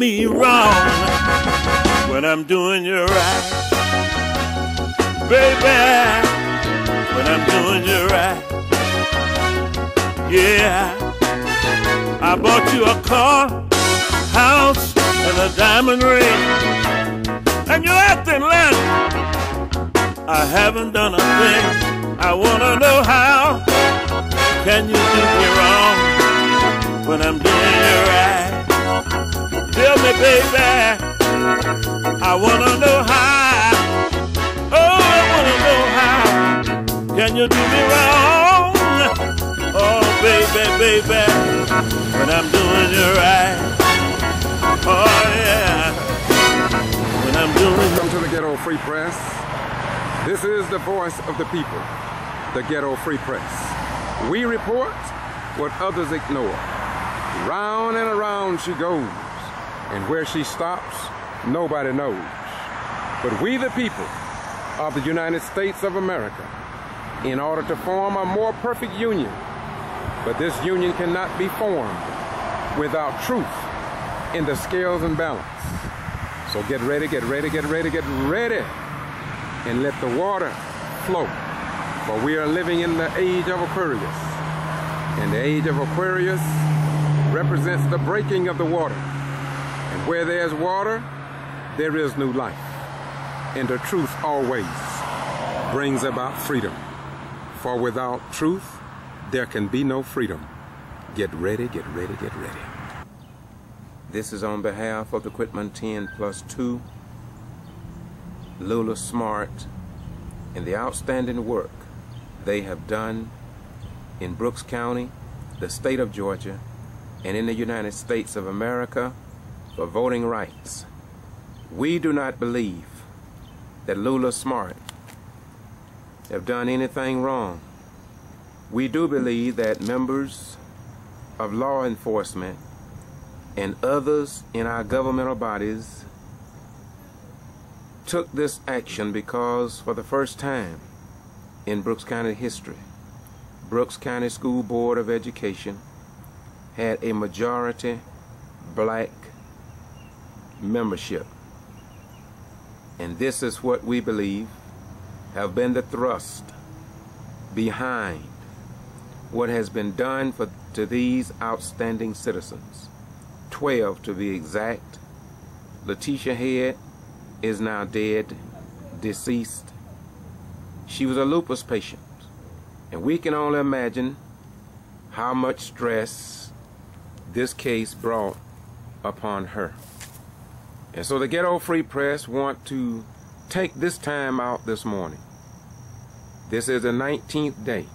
me wrong when I'm doing you right. Baby, when I'm doing you right. Yeah, I bought you a car, house, and a diamond ring, and you're acting like I haven't done a thing. I wanna know how can you do me wrong when I'm doing you right? Tell me, baby, I wanna know how. Oh, I wanna know how can you do me wrong? Oh, baby, baby, when I'm doing you right. Oh, yeah, when I'm doing. Welcome to the Ghetto Free Press. This is the voice of the people, the Ghetto Free Press. We report what others ignore. Round and around she goes, and where she stops, nobody knows. But we the people of the United States of America, in order to form a more perfect union, but this union cannot be formed without truth in the scales and balance. So get ready, get ready, get ready, get ready, and let the water flow. For we are living in the age of Aquarius. And the age of Aquarius represents the breaking of the water. And where there's water, there is new life. And the truth always brings about freedom. For without truth, there can be no freedom. Get ready, get ready, get ready. This is on behalf of the Quitman 10+2, Lula Smart, and the outstanding work they have done in Brooks County, the state of Georgia, and in the United States of America for voting rights. We do not believe that Lula Smart have done anything wrong. We do believe that members of law enforcement and others in our governmental bodies took this action because for the first time in Brooks County history, Brooks County School Board of Education had a majority black membership. And this is what we believe have been the thrust behind what has been done to these outstanding citizens. 12 to be exact. Letitia Head is now dead, deceased. She was a lupus patient, and we can only imagine how much stress this case brought upon her. And so the Ghetto Free Press want to take this time out this morning. This is the 19th day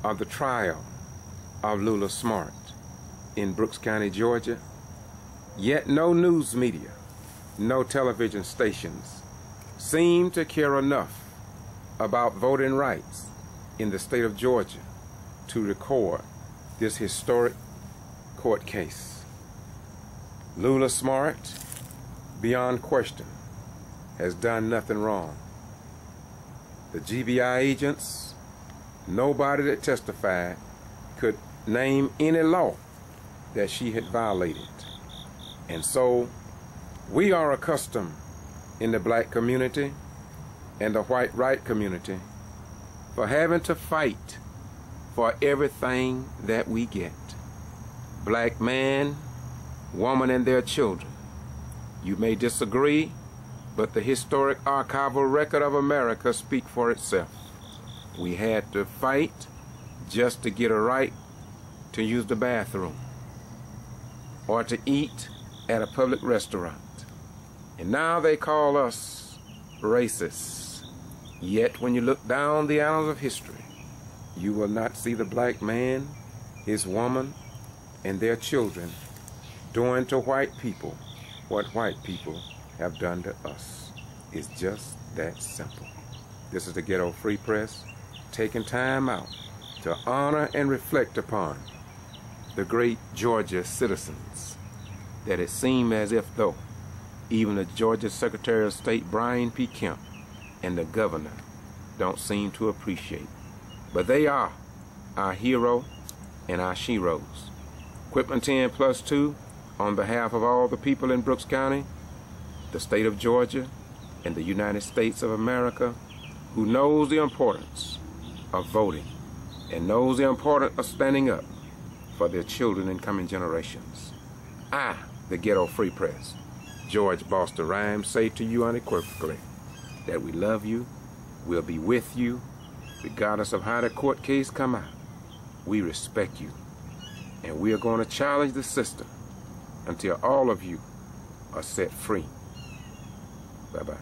of the trial of Lula Smart in Brooks County, Georgia. Yet no news media, no television stations seem to care enough about voting rights in the state of Georgia to record this historic court case. Lula Smart, beyond question, has done nothing wrong. The GBI agents, nobody that testified could name any law that she had violated. And so we are accustomed in the black community and the white right community for having to fight for everything that we get. Black man, woman, and their children. You may disagree, but the historic archival record of America speaks for itself. We had to fight just to get a right to use the bathroom or to eat at a public restaurant. And now they call us racists. Yet when you look down the annals of history, you will not see the black man, his woman, and their children doing to white people what white people have done to us. It's just that simple. This is the Ghetto Free Press, taking time out to honor and reflect upon the great Georgia citizens that it seemed as if though even the Georgia Secretary of State Brian P. Kemp and the governor don't seem to appreciate. But they are our hero and our sheroes. Quitman 10+2 on behalf of all the people in Brooks County, the state of Georgia, and the United States of America, who knows the importance of voting and knows the importance of standing up for their children and coming generations. I, the Ghetto Free Press, George Boster Rhymes, say to you unequivocally that we love you, we'll be with you, regardless of how the court case come out. We respect you, and we are going to challenge the system until all of you are set free. Bye-bye.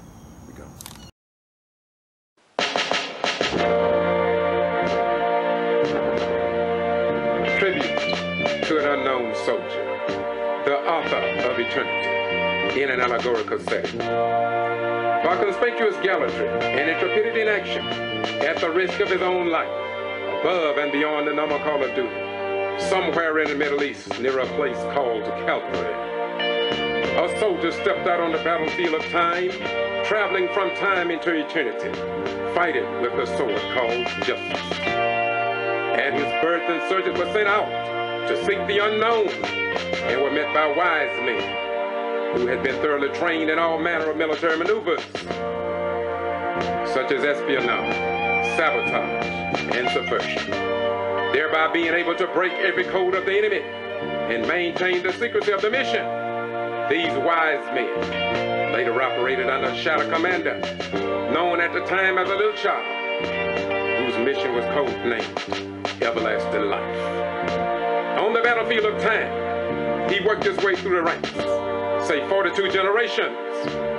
We go. Tribute to an unknown soldier, the author of eternity, in an allegorical setting. By conspicuous gallantry and intrepidity in action, at the risk of his own life, above and beyond the normal call of duty, somewhere in the Middle East, near a place called Calvary, a soldier stepped out on the battlefield of time, traveling from time into eternity, fighting with the sword called justice. At his birth, insurgents were sent out to seek the unknown and were met by wise men who had been thoroughly trained in all manner of military maneuvers, such as espionage, sabotage, and subversion, thereby being able to break every code of the enemy and maintain the secrecy of the mission. These wise men later operated under a shadow commander, known at the time as a little child, whose mission was codenamed Everlasting Life. On the battlefield of time, he worked his way through the ranks, say 42 generations,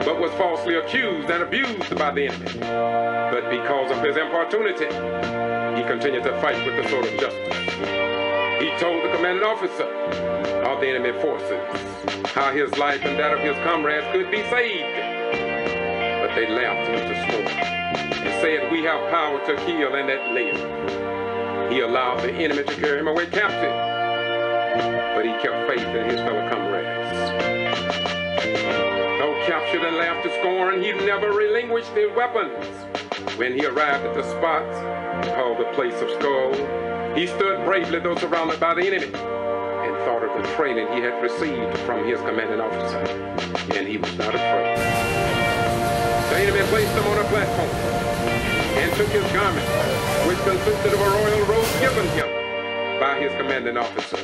but was falsely accused and abused by the enemy. But because of his importunity, he continued to fight with the sword of justice. He told the commanding officer of the enemy forces how his life and that of his comrades could be saved. But they laughed him to scorn and said, "We have power to kill and let live." He allowed the enemy to carry him away captive, but he kept faith in his fellow comrades. Though captured and laughed to scorn, he never relinquished his weapons. When he arrived at the spot called the Place of Skull, he stood bravely though surrounded by the enemy and thought of the training he had received from his commanding officer, and he was not afraid. The enemy placed him on a platform and took his garment, which consisted of a royal robe given him by his commanding officer.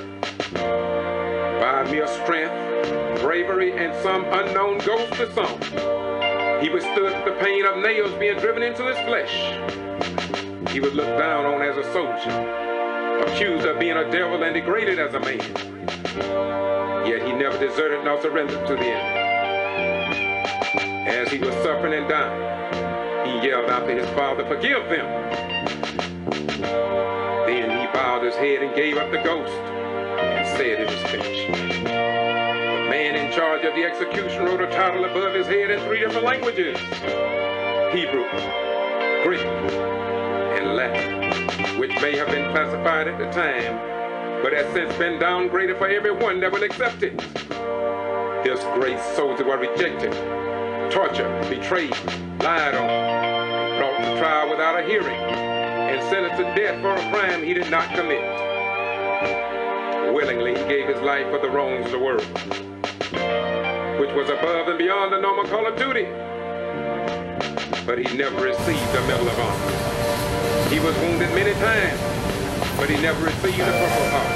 By mere strength, bravery, and some unknown ghost to some, he withstood the pain of nails being driven into his flesh. He was looked down on as a soldier, accused of being a devil and degraded as a man. Yet he never deserted nor surrendered to the enemy. As he was suffering and dying, he yelled out to his father, "Forgive them." Then he bowed his head and gave up the ghost and said it was finished. The man in charge of the execution wrote a title above his head in 3 different languages: Hebrew, Greek, and Latin, which may have been classified at the time, but has since been downgraded for everyone that will accept it. This great soldier was rejected, tortured, betrayed, lied on, and brought to trial without a hearing, and sentenced to death for a crime he did not commit. Willingly, he gave his life for the wrongs of the world, which was above and beyond the normal call of duty. But he never received a Medal of Honor. He was wounded many times, but he never received a Purple Heart.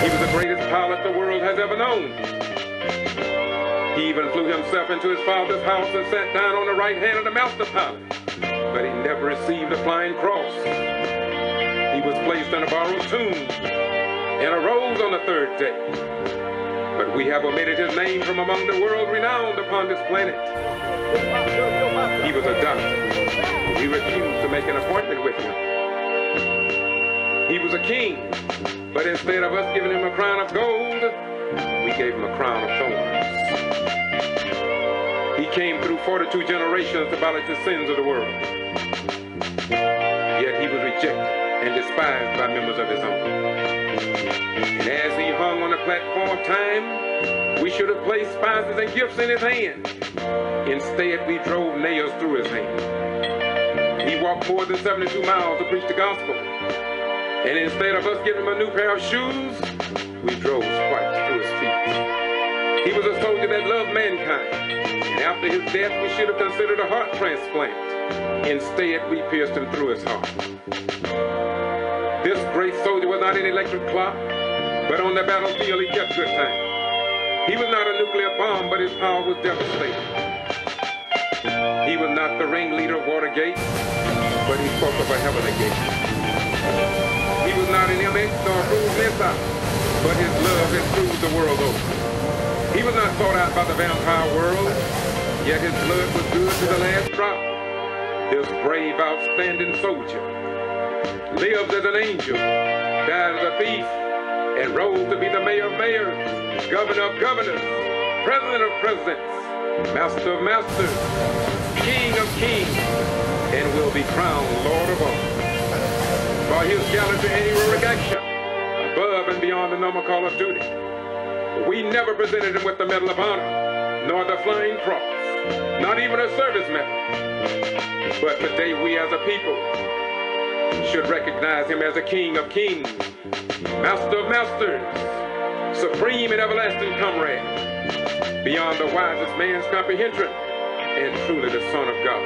He was the greatest pilot the world has ever known. He even flew himself into his father's house and sat down on the right hand of the master pilot, but he never received a flying cross. He was placed in a borrowed tomb and arose on the 3rd day. But we have omitted his name from among the world renowned upon this planet. He was a doctor. We refused to make an appointment with him. He was a king, but instead of us giving him a crown of gold, we gave him a crown of thorns. He came through 42 generations to abolish the sins of the world. Yet he was rejected and despised by members of his own. And as he hung on the platform of time, we should have placed spices and gifts in his hand. Instead, we drove nails through his hand. He walked more than 72 miles to preach the gospel. And instead of us giving him a new pair of shoes, we drove spikes through his feet. He was a soldier that loved mankind, and after his death we should have considered a heart transplant. Instead, we pierced him through his heart. This great soldier was not an electric clock, but on the battlefield he kept good time. He was not a nuclear bomb, but his power was devastating. He was not the ringleader of Watergate, but he spoke of a heavenly gate. He was not an MX or a cruise missile, but his love had cruised the world over. He was not sought out by the vampire world, yet his blood was good to the last drop. This brave, outstanding soldier lived as an angel, died as a thief, and rose to be the mayor of mayors, governor of governors, president of presidents, master of masters, king of kings, and will be crowned Lord of all. For his gallantry and heroic action, above and beyond the normal call of duty, we never presented him with the Medal of Honor, nor the Flying Cross, not even a service medal. But today we as a people should recognize him as a King of kings, Master of masters, supreme and everlasting comrade, beyond the wisest man's comprehension, and truly the Son of God.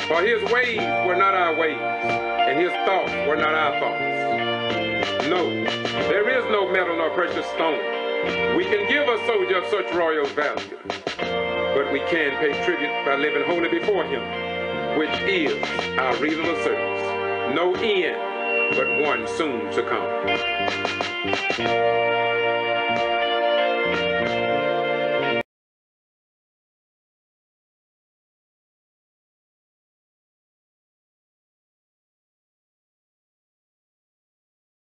For his ways were not our ways, and his thoughts were not our thoughts. No, there is no metal nor precious stone we can give a soldier of such royal value, but we can pay tribute by living wholly before him, which is our reasonable service. No end, but one soon to come.